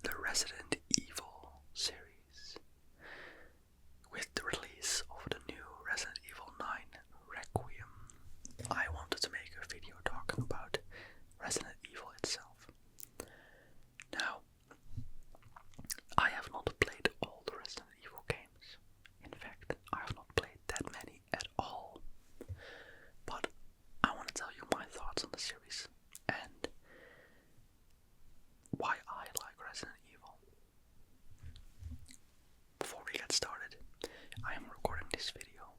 the Resident Evil series. With the release of the new Resident Evil 9 Requiem, I wanted to make a video talking about Resident Evil itself. Now, I have not played all the Resident Evil games. In fact, I have not played that many at all. But I want to tell you my thoughts on the series and why I like Resident Evil. Before we get started, I am recording this video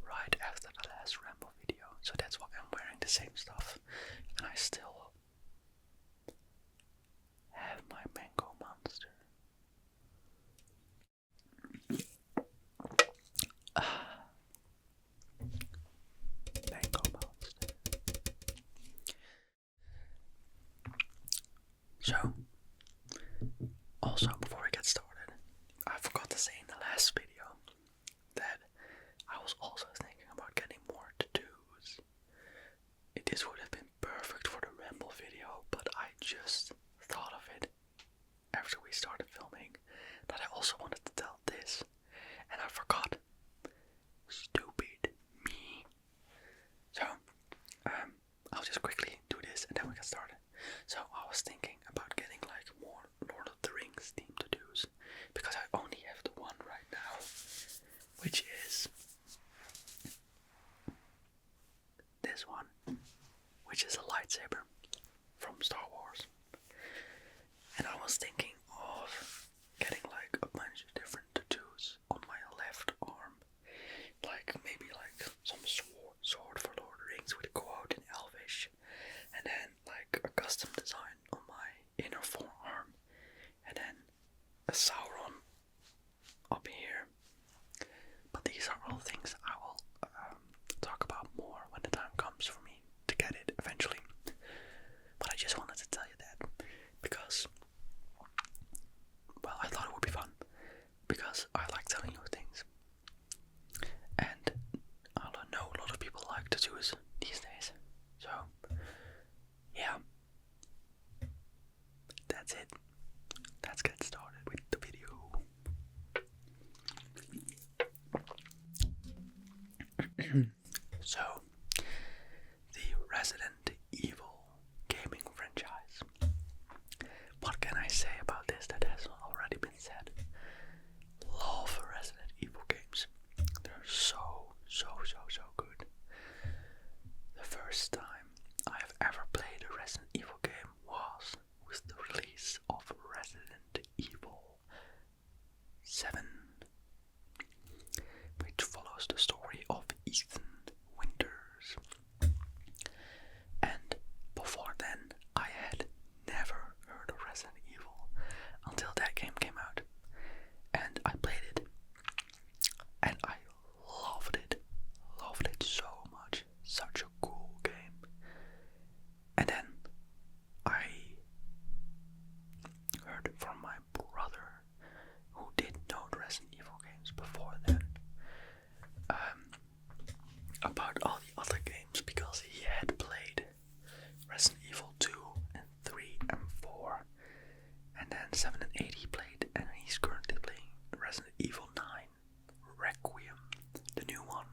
right after the last Ramble video, so that's why I'm wearing the same stuff, and I still have my mango monster. Mango monster. So, also before we get started, I forgot to say in the last video that I was also thinking about getting more to-dos. This would have been perfect for the Ramble video, but I just thought of it after we started filming that I also wanted to tell this, and I forgot. Stupid me. So, I'll just quickly do this and then we get started. So I was thinking about getting like more Lord of the Rings themed to-dos, because I only have the one right now, which is this one, which is a lightsaber from Star Wars. And I was thinking of getting like a bunch of different tattoos on my left arm, like maybe like some sword for Lord of the Rings with a quote in Elvish, and then like a custom design on my inner forearm, and then a Sauron up here. But these are all things I will talk about more when the time comes for me to get it eventually. But I just wanted to tell you that because, well, I thought it would be fun, because I like telling you things, and I know a lot of people like tattoos these days. So yeah, that's it. Let's get started with the video. So, the Resident Evil gaming franchise. What can I say about this that has already been said? Love Resident Evil games. They're so good. The first time I have ever played a Resident Evil game was with the release of Resident Evil 7, which follows the story of Ethan Winters. And before then, I had never heard of Resident Evil until that game came out. And I played it, and I loved it so much. Such a cool game. And then I heard from my brother, who did know the Resident Evil games before then, about all the other games, because he had played Resident Evil 2 and 3 and 4, and then 7 and 8 he played, and he's currently playing Resident Evil 9 Requiem, the new one,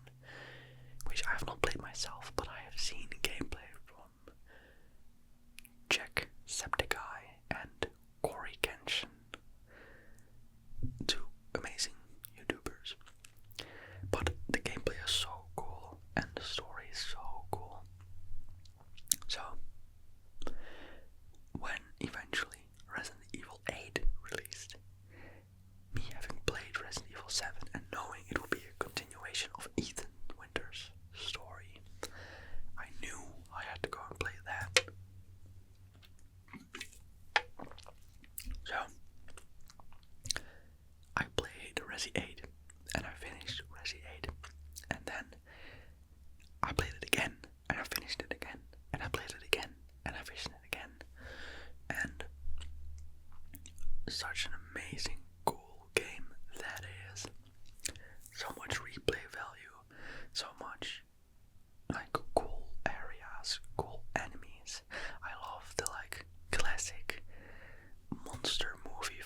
which I have not played myself, but I have seen gameplay from Jacksepticeye and Corey Kenshin, two amazing YouTubers. But the gameplay is so cool, and the story is so cool. So, when eventually Resident Evil 8 released, me having played Resident Evil 7 and knowing it would be a continuation of Ethan Winters' story, I knew I had to go and play that. So, I played Resi 8, and I finished Resi 8, and then I played it again, and I finished it again, and I played it again, and I finished it again, and such an amazing, cool game that is. So much replay value, so much like cool areas, cool enemies. I love the like classic monster movie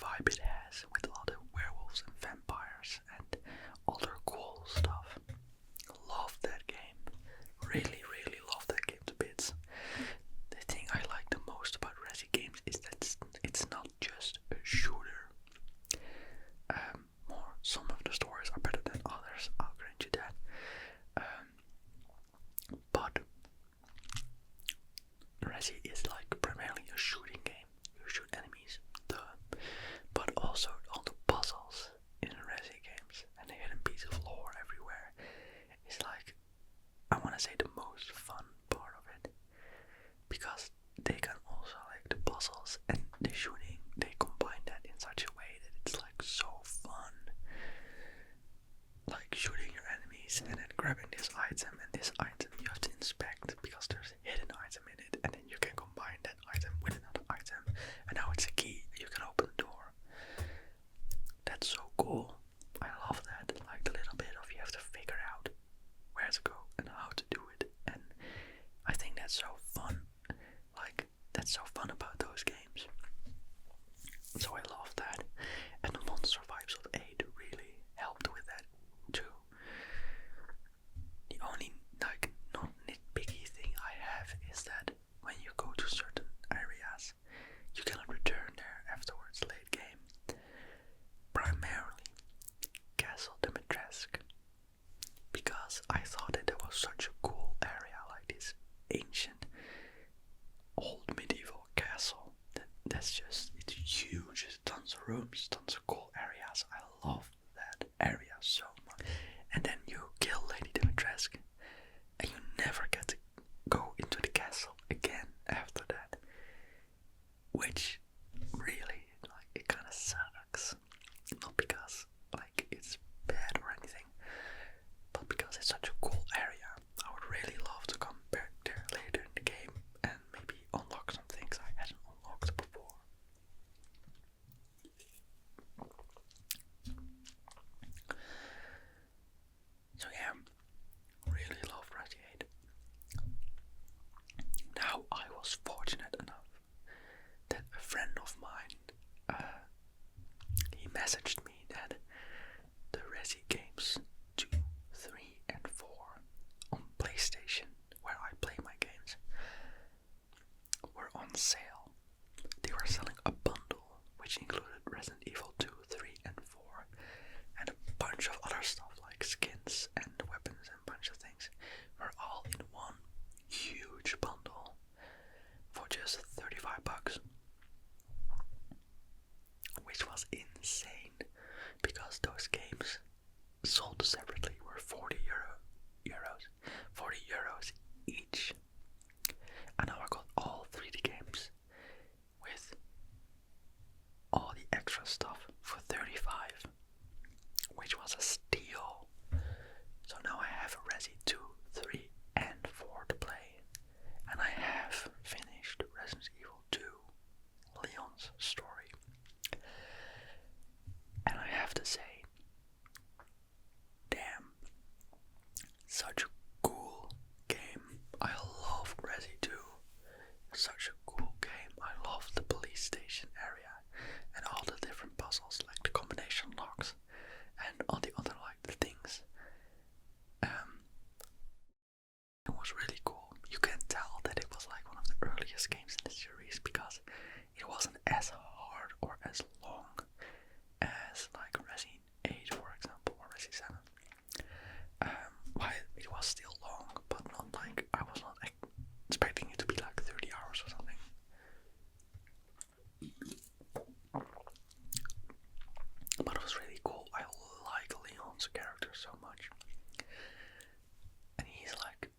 cool. I love that. Like the little bit of you have to figure out where to go and how to do it. And I think that's so fun. Like, that's so fun about those games. So I love that. And the Monster Survival 8 really helped with that too. The only, like, not nitpicky thing I have is that when you go to certain areas, you cannot return there afterwards late game. Primarily Castle Dimitrescu, because I thought that there was such a cool area, like this ancient old medieval castle. That's just, it's huge. It's tons of rooms, tons of cool areas. I love that area so much. And then you kill Lady Dimitrescu, and you never get to go into the castle again after that. Which really, like, it kind of sucks. Not because, like, it's bad or anything, but because it's such a cool area. I would really love to come back there later in the game and maybe unlock some things I hadn't unlocked before. So yeah, really love Resident 8. Now I was fortunate enough that a friend of mine, he messaged me that the Resi games 2, 3 and 4 on PlayStation, where I play my games, were on sale. They were selling a bundle which included Resident Evil 2, 3 and 4 and a bunch of other stuff like skins and weapons and a bunch of things, were all in one huge bundle for just $35, which was insane because those games sold separately were 40 euros each. And now I got all 3D games with all the extra stuff for 35, which was a steal. So now I have Resi 2, 3 and 4 to play. And I have finished Resident Evil 2, Leon's story. And I have to say, damn, such a cool game. I love Resi 2. Such a cool game. I love the police station area and all the different puzzles, like the combination locks and all the other like the things. It was really cool. You can tell that it was like one of the earliest games in the series because it wasn't as hard or as long as like Resident 8, for example, or Resident 7. It was still long, but not like, I was not expecting it to be like 30 hours or something. But it was really cool. I like Leon's character so much. And he's like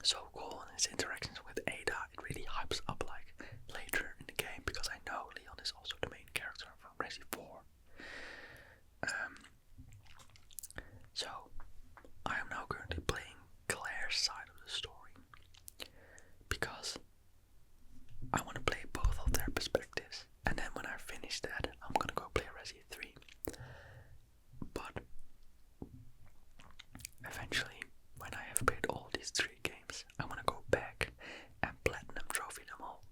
so cool, and his interactions with Ada, it really hypes up like later in the game, because I know Leon is also the main character from Resident 4. So I am now currently playing Claire's side of the story because I want to play both of their perspectives, and then when I finish that, I'm gonna go play Resident 3. But eventually, when I have played all these 3 games, I want to go back and platinum trophy them all,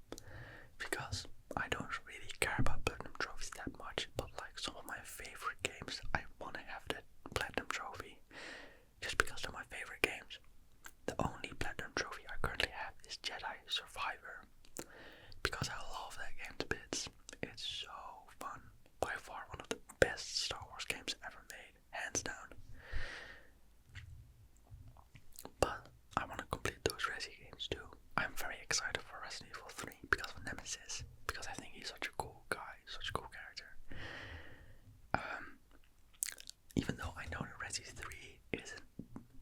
because I don't really care about platinum trophies that much, but like some of my favorite games, I want to have that platinum trophy just because they're my favorite games. The only platinum trophy I currently have is Jedi Survivor, because I love that game to bits. It's so fun. By far one of the best Star Wars games ever made, hands down. But I want to complete those Resi games too. I'm very excited for Resident Evil 3 because of Nemesis, because I think he's such a cool guy, such a cool character. Even though I know that Resi 3 isn't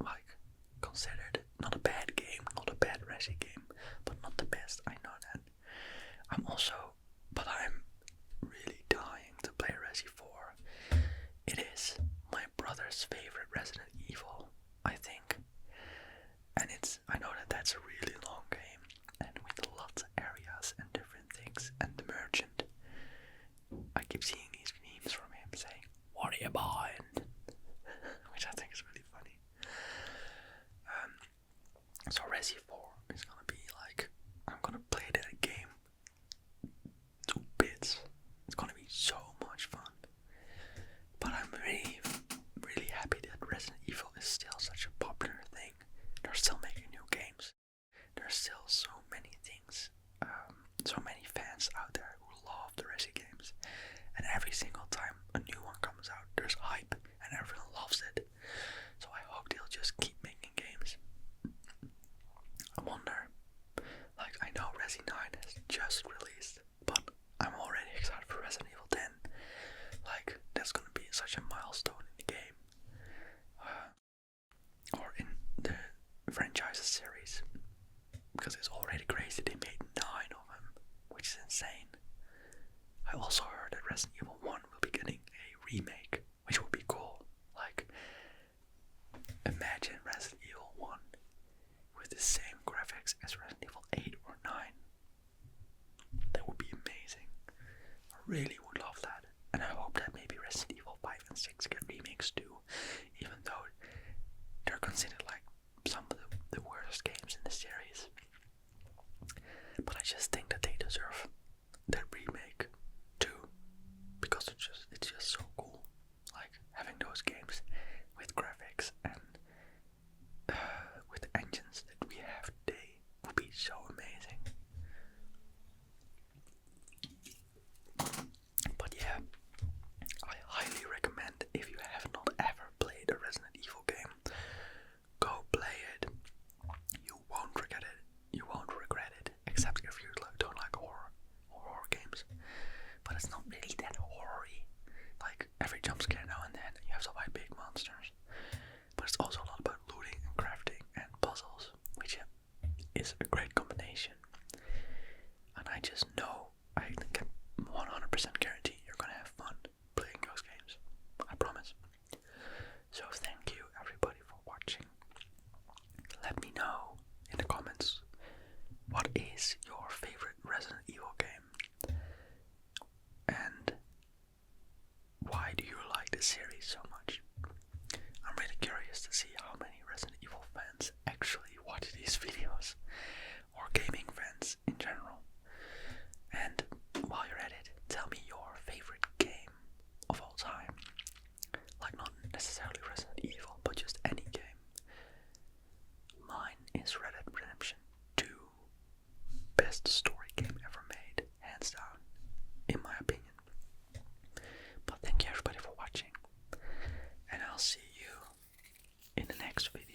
like considered not a bad game, not a bad Resi game, but not the best, I know that. But I'm really dying to play Resi 4. It is my brother's favorite Resident Evil, I think. And I know that that's a really long game, and with lots of areas and different things, and the merchant. I keep seeing these memes from him saying, you buying? Which I think is really funny. So Resi 4 is gonna be like, I'm gonna play that game to bits. It's gonna be so much fun. But I'm really happy that Resident Evil is still such a popular thing. They're still making new games. There's still so many things, so many fans out there who love the Resi games. And every single time a new one comes out, there's hype and everyone loves it. So I hope they'll just keep making games. I wonder, like, I know Resi 9 has just released, but I'm already excited for Resident Evil 10. Like, that's gonna be such a milestone in the game. Or in the franchise series. Because it's already crazy, they made 9 of them, which is insane. I also heard that Resident Evil 1 will be getting a remake, which would be cool. Like, imagine Resident Evil 1 with the same graphics as Resident Evil 8 or 9. That would be amazing. I really would love that. And I hope that maybe Resident Evil 5 and 6 get remakes too, even though they're considered like some of the worst games in the series. But I just think that they deserve that remake too, because it's just so cool. Like, having those games with graphics and with engines that we have today would be so amazing. But yeah, I highly recommend, if you have not ever played a Resident Evil game, go play it. You won't regret it. You won't regret it, except if you don't like horror games. But it's not really that horror-y. Like, every jump scare now and then, you have to fight big monsters. But it's also a lot about looting and crafting and puzzles, which is a great combination. And I just know, I can 100% guarantee you're gonna have fun playing those games. I promise. So thank you everybody for watching. Let me know in the comments, what is your favorite Resident Evil game? And why do you like this series so much? I'm really curious to see how many Resident Evil fans actually watch these videos, or gaming fans in general. And while you're at it, tell me your favorite game of all time. Like, not necessarily Resident Evil, but just any game. Mine is Red Dead Redemption 2. Best story game ever made, hands down, in my opinion. But thank you everybody for watching, and I'll see you in the next video.